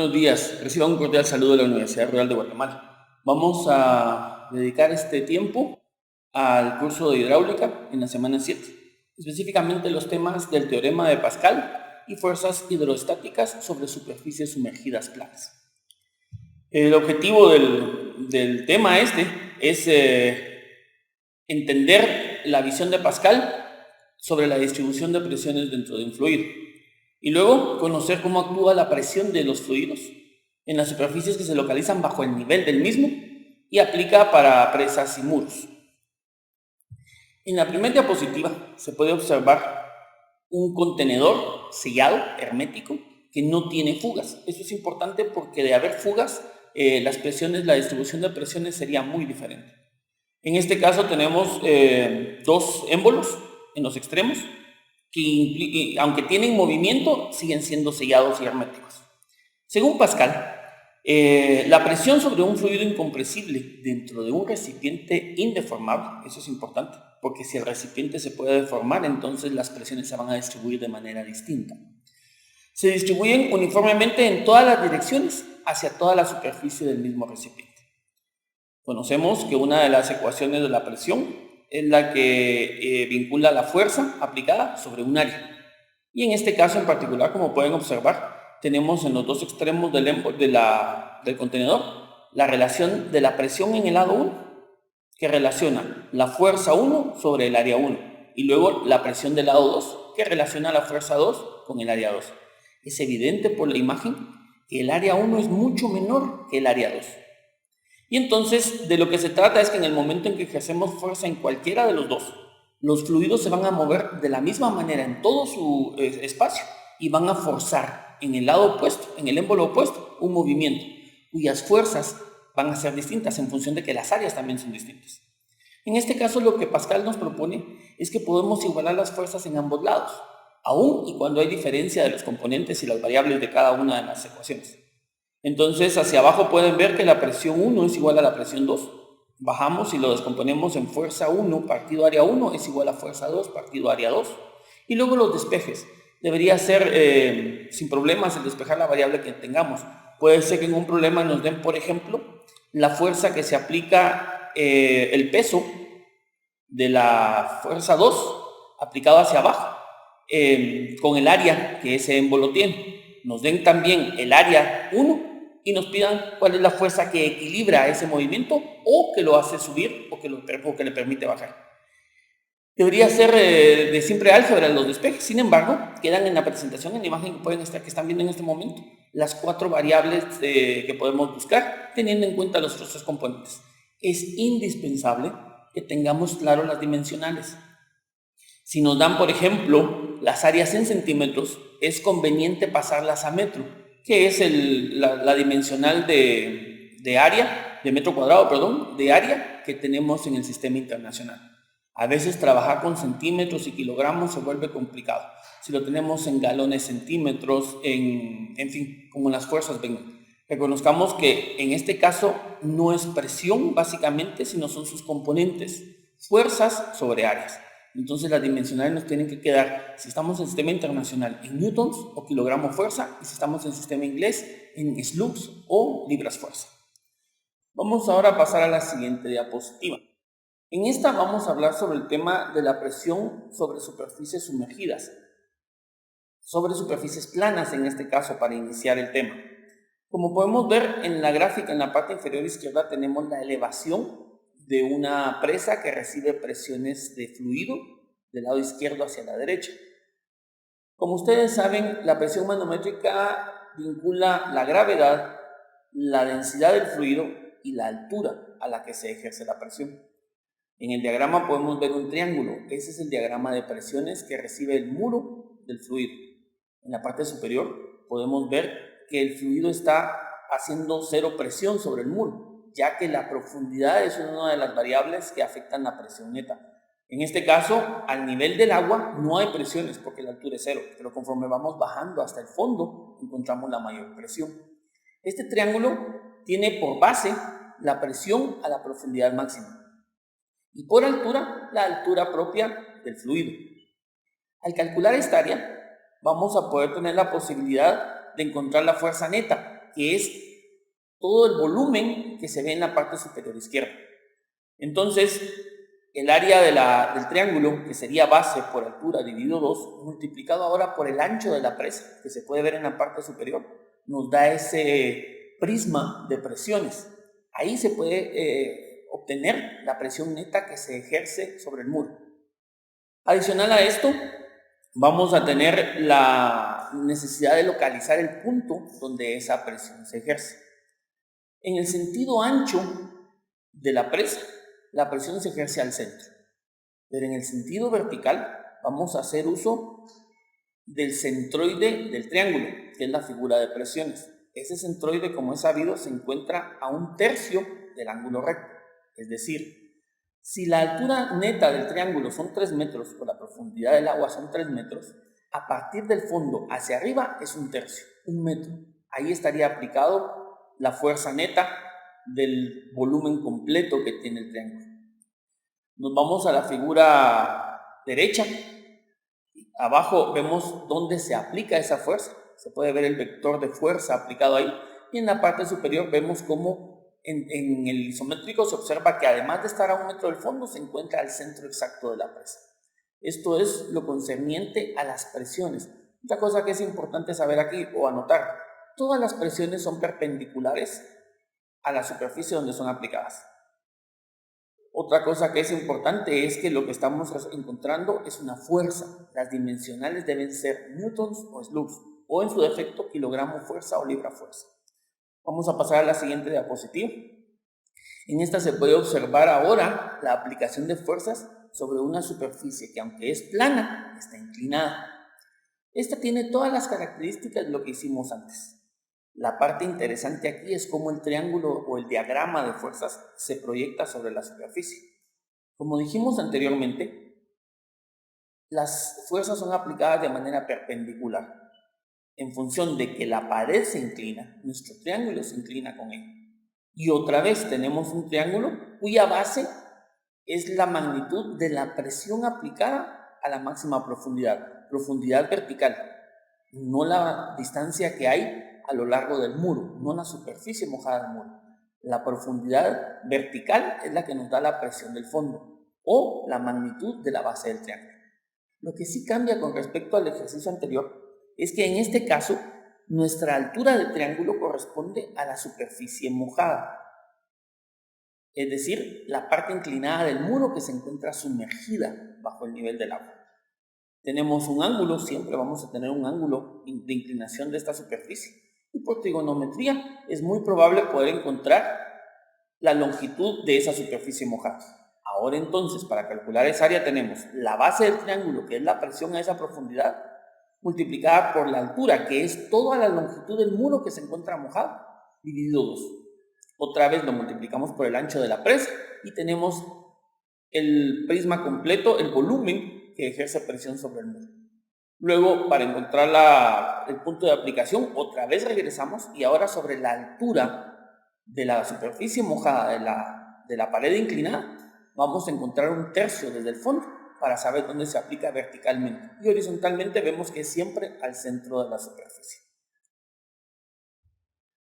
Buenos días, reciba un cordial saludo de la Universidad Rural de Guatemala. Vamos a dedicar este tiempo al curso de hidráulica en la semana 7, específicamente los temas del teorema de Pascal y fuerzas hidroestáticas sobre superficies sumergidas planas. El objetivo del tema es entender la visión de Pascal sobre la distribución de presiones dentro de un fluido. Y luego conocer cómo actúa la presión de los fluidos en las superficies que se localizan bajo el nivel del mismo y aplica para presas y muros. En la primera diapositiva se puede observar un contenedor sellado, hermético, que no tiene fugas. Eso es importante porque de haber fugas, la distribución de presiones sería muy diferente. En este caso tenemos dos émbolos en los extremos, que aunque tienen movimiento, siguen siendo sellados y herméticos. Según Pascal, la presión sobre un fluido incompresible dentro de un recipiente indeformable, eso es importante, porque si el recipiente se puede deformar, entonces las presiones se van a distribuir de manera distinta. Se distribuyen uniformemente en todas las direcciones hacia toda la superficie del mismo recipiente. Conocemos que una de las ecuaciones de la presión es la que vincula la fuerza aplicada sobre un área. Y en este caso en particular, como pueden observar, tenemos en los dos extremos del contenedor la relación de la presión en el lado 1, que relaciona la fuerza 1 sobre el área 1, y luego la presión del lado 2, que relaciona la fuerza 2 con el área 2. Es evidente por la imagen que el área 1 es mucho menor que el área 2. Y entonces de lo que se trata es que en el momento en que ejercemos fuerza en cualquiera de los dos, los fluidos se van a mover de la misma manera en todo su espacio y van a forzar en el lado opuesto, en el émbolo opuesto, un movimiento cuyas fuerzas van a ser distintas en función de que las áreas también son distintas. En este caso lo que Pascal nos propone es que podemos igualar las fuerzas en ambos lados, aun y cuando hay diferencia de los componentes y las variables de cada una de las ecuaciones. Entonces, hacia abajo pueden ver que la presión 1 es igual a la presión 2. Bajamos y lo descomponemos en fuerza 1 partido área 1 es igual a fuerza 2 partido área 2. Y luego los despejes. Debería ser sin problemas el despejar la variable que tengamos. Puede ser que en un problema nos den, por ejemplo, la fuerza que se aplica, el peso de la fuerza 2 aplicado hacia abajo con el área que ese émbolo tiene. Nos den también el área 1 y nos pidan cuál es la fuerza que equilibra ese movimiento o que lo hace subir o que le permite bajar. Debería ser de simple álgebra los despejes, sin embargo, quedan en la presentación, en la imagen que están viendo en este momento, las 4 variables que podemos buscar teniendo en cuenta los otros 3 componentes. Es indispensable que tengamos claro las dimensionales. Si nos dan, por ejemplo, las áreas en centímetros, es conveniente pasarlas a metro, que es la dimensional de área, de metro cuadrado, perdón, de área que tenemos en el sistema internacional. A veces trabajar con centímetros y kilogramos se vuelve complicado. Si lo tenemos en galones, centímetros, en fin, como las fuerzas vengan. Reconozcamos que en este caso no es presión básicamente, sino son sus componentes, fuerzas sobre áreas. Entonces las dimensionales nos tienen que quedar, si estamos en sistema internacional, en newtons o kilogramos fuerza, y si estamos en sistema inglés, en slugs o libras fuerza. Vamos ahora a pasar a la siguiente diapositiva. En esta vamos a hablar sobre el tema de la presión sobre superficies sumergidas, sobre superficies planas en este caso para iniciar el tema. Como podemos ver en la gráfica en la parte inferior izquierda tenemos la elevación de una presa que recibe presiones de fluido del lado izquierdo hacia la derecha. Como ustedes saben, la presión manométrica vincula la gravedad, la densidad del fluido y la altura a la que se ejerce la presión. En el diagrama podemos ver un triángulo. Ese es el diagrama de presiones que recibe el muro del fluido. En la parte superior podemos ver que el fluido está haciendo cero presión sobre el muro, ya que la profundidad es una de las variables que afectan la presión neta. En este caso, al nivel del agua no hay presiones porque la altura es 0, pero conforme vamos bajando hasta el fondo, encontramos la mayor presión. Este triángulo tiene por base la presión a la profundidad máxima y por altura, la altura propia del fluido. Al calcular esta área, vamos a poder tener la posibilidad de encontrar la fuerza neta, que es todo el volumen que se ve en la parte superior izquierda. Entonces, el área del triángulo, que sería base por altura dividido 2, multiplicado ahora por el ancho de la presa, que se puede ver en la parte superior, nos da ese prisma de presiones. Ahí se puede obtener la presión neta que se ejerce sobre el muro. Adicional a esto, vamos a tener la necesidad de localizar el punto donde esa presión se ejerce. En el sentido ancho de la presa, la presión se ejerce al centro. Pero en el sentido vertical, vamos a hacer uso del centroide del triángulo, que es la figura de presiones. Ese centroide, como es sabido, se encuentra a 1/3 del ángulo recto. Es decir, si la altura neta del triángulo son 3 metros o la profundidad del agua son 3 metros, a partir del fondo hacia arriba es 1/3, 1 metro. Ahí estaría aplicado la fuerza neta del volumen completo que tiene el triángulo. Nos vamos a la figura derecha. Abajo vemos dónde se aplica esa fuerza. Se puede ver el vector de fuerza aplicado ahí. Y en la parte superior vemos cómo en el isométrico se observa que además de estar a 1 metro del fondo, se encuentra al centro exacto de la presa. Esto es lo concerniente a las presiones. Otra cosa que es importante saber aquí o anotar: todas las presiones son perpendiculares a la superficie donde son aplicadas. Otra cosa que es importante es que lo que estamos encontrando es una fuerza. Las dimensionales deben ser newtons o slugs, o en su defecto kilogramo fuerza o libra fuerza. Vamos a pasar a la siguiente diapositiva. En esta se puede observar ahora la aplicación de fuerzas sobre una superficie que, aunque es plana, está inclinada. Esta tiene todas las características de lo que hicimos antes. La parte interesante aquí es cómo el triángulo o el diagrama de fuerzas se proyecta sobre la superficie. Como dijimos anteriormente, las fuerzas son aplicadas de manera perpendicular. En función de que la pared se inclina, nuestro triángulo se inclina con él. Y otra vez tenemos un triángulo cuya base es la magnitud de la presión aplicada a la máxima profundidad vertical, no la distancia que hay a lo largo del muro, no la superficie mojada del muro. La profundidad vertical es la que nos da la presión del fondo o la magnitud de la base del triángulo. Lo que sí cambia con respecto al ejercicio anterior es que en este caso nuestra altura del triángulo corresponde a la superficie mojada, es decir, la parte inclinada del muro que se encuentra sumergida bajo el nivel del agua. Tenemos un ángulo, siempre vamos a tener un ángulo de inclinación de esta superficie, y por trigonometría es muy probable poder encontrar la longitud de esa superficie mojada. Ahora entonces, para calcular esa área tenemos la base del triángulo, que es la presión a esa profundidad, multiplicada por la altura, que es toda la longitud del muro que se encuentra mojado, dividido 2. Otra vez lo multiplicamos por el ancho de la presa y tenemos el prisma completo, el volumen que ejerce presión sobre el muro. Luego, para encontrar el punto de aplicación, otra vez regresamos y ahora sobre la altura de la superficie mojada de la pared inclinada, vamos a encontrar 1/3 desde el fondo para saber dónde se aplica verticalmente. Y horizontalmente vemos que es siempre al centro de la superficie.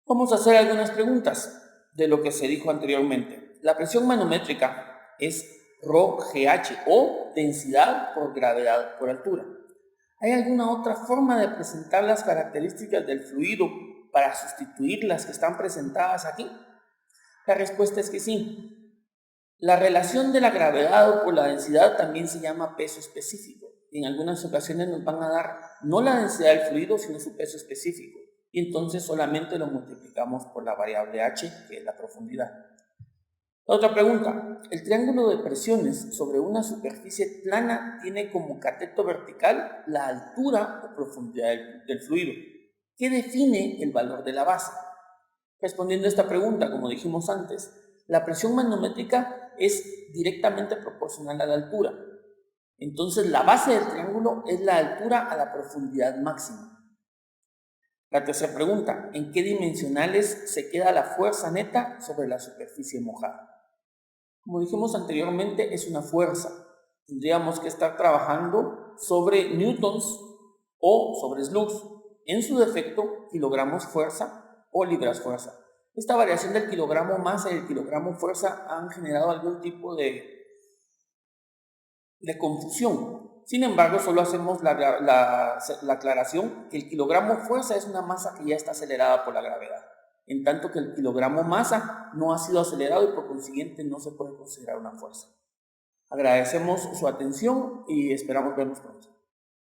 Vamos a hacer algunas preguntas de lo que se dijo anteriormente. La presión manométrica es ρGH o densidad por gravedad por altura. ¿Hay alguna otra forma de presentar las características del fluido para sustituir las que están presentadas aquí? La respuesta es que sí. La relación de la gravedad por la densidad también se llama peso específico. En algunas ocasiones nos van a dar no la densidad del fluido, sino su peso específico. Y entonces solamente lo multiplicamos por la variable h, que es la profundidad. La otra pregunta: el triángulo de presiones sobre una superficie plana tiene como cateto vertical la altura o profundidad del fluido. ¿Qué define el valor de la base? Respondiendo a esta pregunta, como dijimos antes, la presión manométrica es directamente proporcional a la altura. Entonces la base del triángulo es la altura a la profundidad máxima. La tercera pregunta: ¿en qué dimensionales se queda la fuerza neta sobre la superficie mojada? Como dijimos anteriormente, es una fuerza. Tendríamos que estar trabajando sobre newtons o sobre slugs. En su defecto, kilogramos fuerza o libras fuerza. Esta variación del kilogramo masa y el kilogramo fuerza han generado algún tipo de confusión. Sin embargo, solo hacemos la aclaración que el kilogramo fuerza es una masa que ya está acelerada por la gravedad, en tanto que el kilogramo masa no ha sido acelerado y por consiguiente no se puede considerar una fuerza. Agradecemos su atención y esperamos vernos pronto.